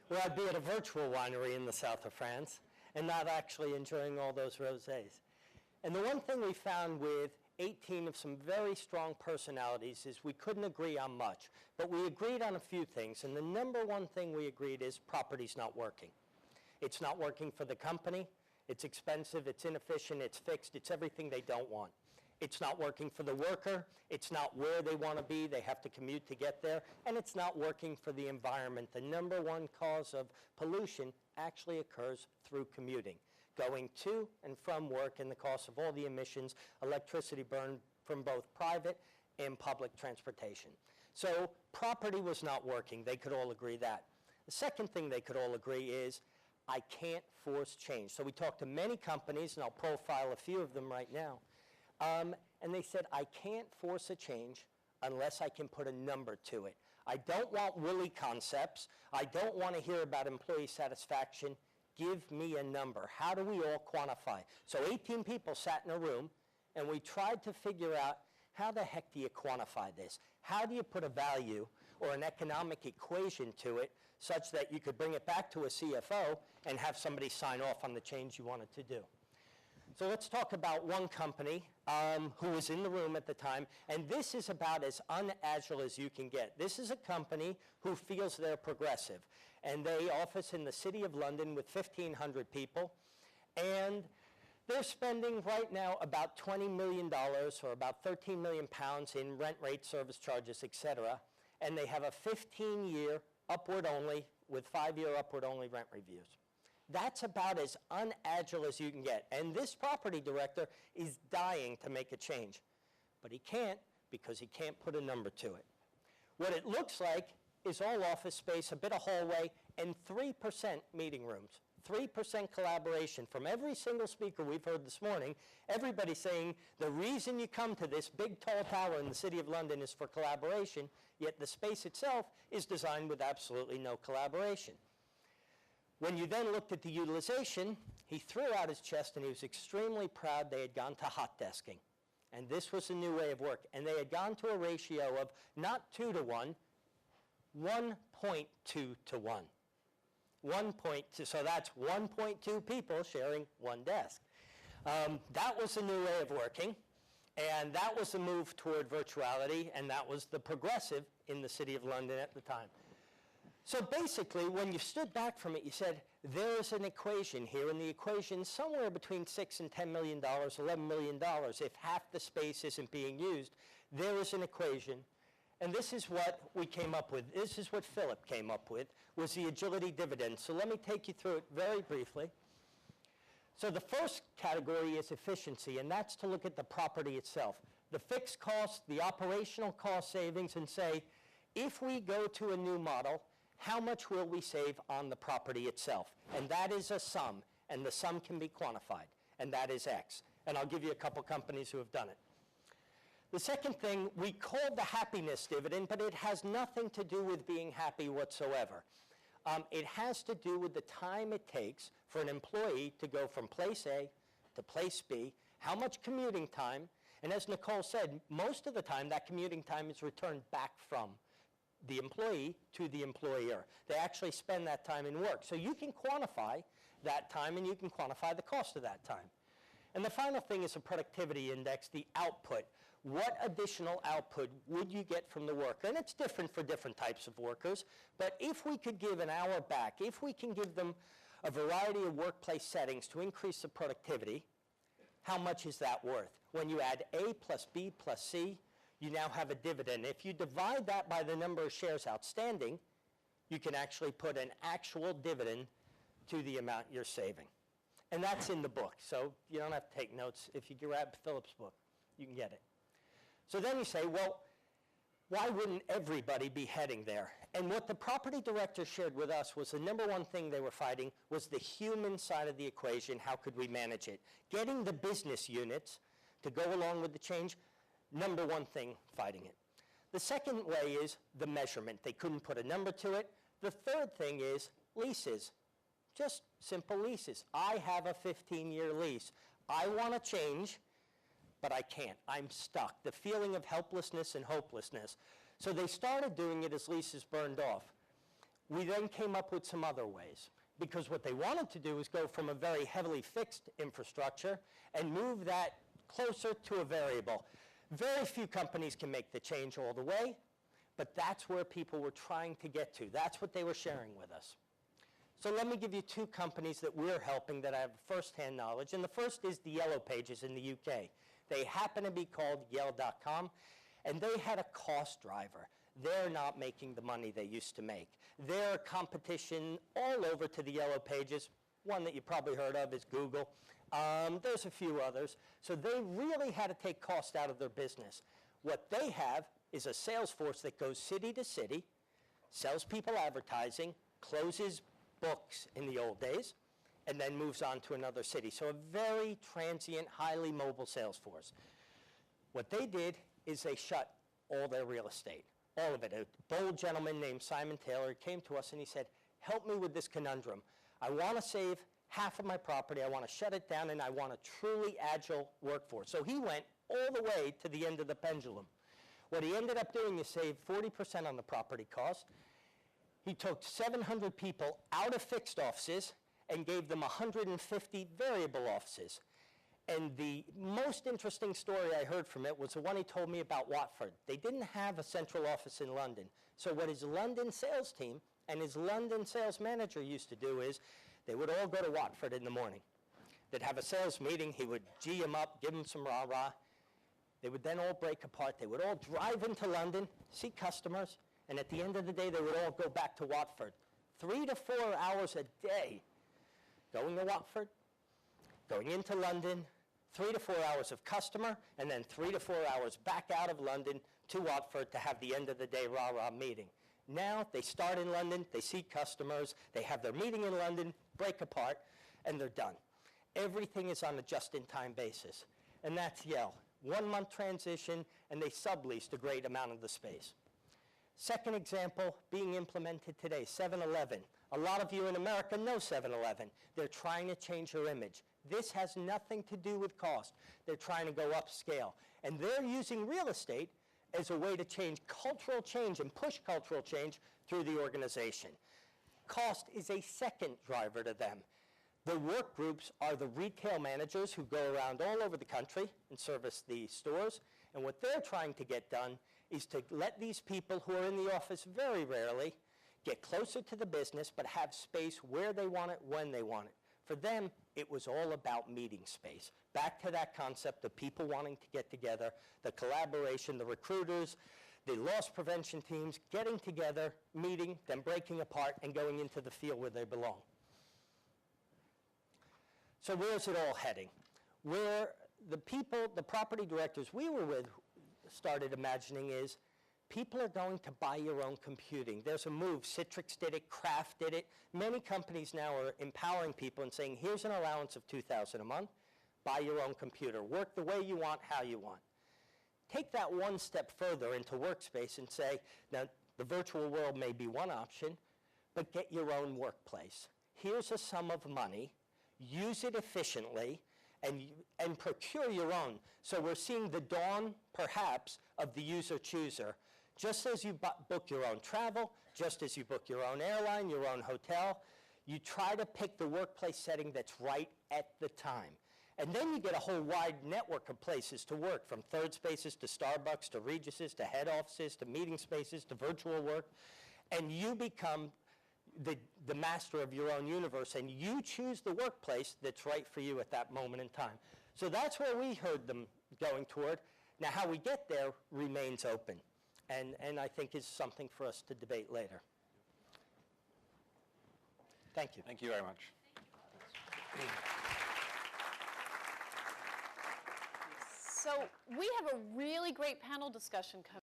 where I'd be at a virtual winery in the south of France and not actually enjoying all those rosés. And the one thing we found with 18 of some very strong personalities is we couldn't agree on much, but we agreed on a few things, and the number one thing we agreed is property's not working. It's not working for the company, it's expensive, it's inefficient, it's fixed, it's everything they don't want. It's not working for the worker, it's not where they want to be, they have to commute to get there, and it's not working for the environment. The number one cause of pollution actually occurs through commuting, going to and from work, and the cost of all the emissions, electricity burned from both private and public transportation. So property was not working. They could all agree that. The second thing they could all agree is, I can't force change. So we talked to many companies, and I'll profile a few of them right now, and they said, I can't force a change unless I can put a number to it. I don't want woolly concepts. I don't want to hear about employee satisfaction. Give me a number. How do we all quantify? So 18 people sat in a room, and we tried to figure out, how the heck do you quantify this? How do you put a value or an economic equation to it such that you could bring it back to a CFO and have somebody sign off on the change you wanted to do? So let's talk about one company who was in the room at the time, and this is about as unagile as you can get. This is a company who feels they're progressive, and they office in the City of London with 1,500 people, and they're spending right now about $20 million, or about 13 million pounds in rent rate, service charges, et cetera, and they have a 15-year upward only with 5-year upward only rent reviews. That's about as unagile as you can get. And this property director is dying to make a change. But he can't because he can't put a number to it. What it looks like is all office space, a bit of hallway, and 3% meeting rooms. 3% collaboration. From every single speaker we've heard this morning, everybody saying the reason you come to this big tall tower in the City of London is for collaboration, yet the space itself is designed with absolutely no collaboration. When you then looked at the utilization, he threw out his chest and he was extremely proud they had gone to hot desking. And this was a new way of work. And they had gone to a ratio of not 2 to 1, 1.2 to 1. 1.2, so that's 1.2 people sharing one desk. That was a new way of working. And that was a move toward virtuality, and that was the progressive in the City of London at the time. So basically, when you stood back from it, you said, there is an equation here, and the equation is somewhere between $6 and $10 million, $11 million. If half the space isn't being used, there is an equation. And this is what we came up with. This is what Philip came up with, was the agility dividend. So let me take you through it very briefly. So the first category is efficiency, and that's to look at the property itself. The fixed costs, the operational cost savings, and say, if we go to a new model, how much will we save on the property itself? And that is a sum, and the sum can be quantified, and that is X. And I'll give you a couple companies who have done it. The second thing, we called the happiness dividend, but it has nothing to do with being happy whatsoever. It has to do with the time it takes for an employee to go from place A to place B, how much commuting time, and as Nicole said, most of the time that commuting time is returned back from the employee to the employer. They actually spend that time in work. So you can quantify that time, and you can quantify the cost of that time. And the final thing is a productivity index, the output. What additional output would you get from the worker? And it's different for different types of workers. But if we could give an hour back, if we can give them a variety of workplace settings to increase the productivity, how much is that worth? When you add A plus B plus C, you now have a dividend. If you divide that by the number of shares outstanding, you can actually put an actual dividend to the amount you're saving. And that's in the book, so you don't have to take notes. If you grab Philip's book, you can get it. So then you say, well, why wouldn't everybody be heading there? And what the property director shared with us was the number one thing they were fighting was the human side of the equation. How could we manage it? Getting the business units to go along with the change, number one thing fighting it. The second way is the measurement. They couldn't put a number to it. The third thing is leases. Just simple leases. I have a 15-year lease. I want to change, but I can't. I'm stuck. The feeling of helplessness and hopelessness. So they started doing it as leases burned off. We then came up with some other ways, because what they wanted to do was go from a very heavily fixed infrastructure and move that closer to a variable. Very few companies can make the change all the way, but that's where people were trying to get to. That's what they were sharing with us. So let me give you two companies that we're helping that I have firsthand knowledge. And the first is the Yellow Pages in the UK. They happen to be called Yell.com, and they had a cost driver. They're not making the money they used to make. Their competition all over to the Yellow Pages, one that you probably heard of is Google. There's a few others. So they really had to take cost out of their business. What they have is a sales force that goes city to city, sells people advertising, closes books in the old days, and then moves on to another city. So a very transient, highly mobile sales force. What they did is they shut all their real estate, all of it. A bold gentleman named Simon Taylor came to us and he said, help me with this conundrum. I want to save half of my property, I want to shut it down, and I want a truly agile workforce. So he went all the way to the end of the pendulum. What he ended up doing is save 40% on the property cost. He took 700 people out of fixed offices and gave them 150 variable offices. And the most interesting story I heard from it was the one he told me about Watford. They didn't have a central office in London. So what his London sales team and his London sales manager used to do is they would all go to Watford in the morning. They'd have a sales meeting. He would G them up, give them some rah-rah. They would then all break apart. They would all drive into London, see customers, and at the end of the day, they would all go back to Watford. 3 to 4 hours a day going to Watford, going into London, 3 to 4 hours of customer, and then 3 to 4 hours back out of London to Watford to have the end of the day rah-rah meeting. Now, they start in London, they see customers, they have their meeting in London, break apart, and they're done. Everything is on a just-in-time basis. And that's Yell. 1 month transition, and they subleased a great amount of the space. Second example being implemented today, 7-Eleven. A lot of you in America know 7-Eleven. They're trying to change their image. This has nothing to do with cost. They're trying to go upscale. And they're using real estate as a way to change cultural change and push cultural change through the organization. Cost is a second driver to them. The work groups are the retail managers who go around all over the country and service the stores. And what they're trying to get done is to let these people who are in the office very rarely get closer to the business, but have space where they want it, when they want it. For them, it was all about meeting space. Back to that concept of people wanting to get together, the collaboration, the recruiters, the loss prevention teams, getting together, meeting, then breaking apart and going into the field where they belong. So where's it all heading? Where the people, the property directors we were with started imagining is people are going to buy your own computing. There's a move. Citrix did it, Kraft did it. Many companies now are empowering people and saying, here's an allowance of $2,000 a month. Buy your own computer. Work the way you want, how you want. Take that one step further into workspace and say, now, the virtual world may be one option, but get your own workplace. Here's a sum of money. Use it efficiently, and procure your own. So we're seeing the dawn, perhaps, of the user-chooser. Just as you book your own travel, just as you book your own airline, your own hotel, you try to pick the workplace setting that's right at the time. And then you get a whole wide network of places to work, from third spaces to Starbucks to Regis's to head offices to meeting spaces to virtual work. And you become the master of your own universe, and you choose the workplace that's right for you at that moment in time. So that's where we heard them going toward. Now, how we get there remains open, and I think is something for us to debate later. Thank you. Thank you very much. So we have a really great panel discussion coming.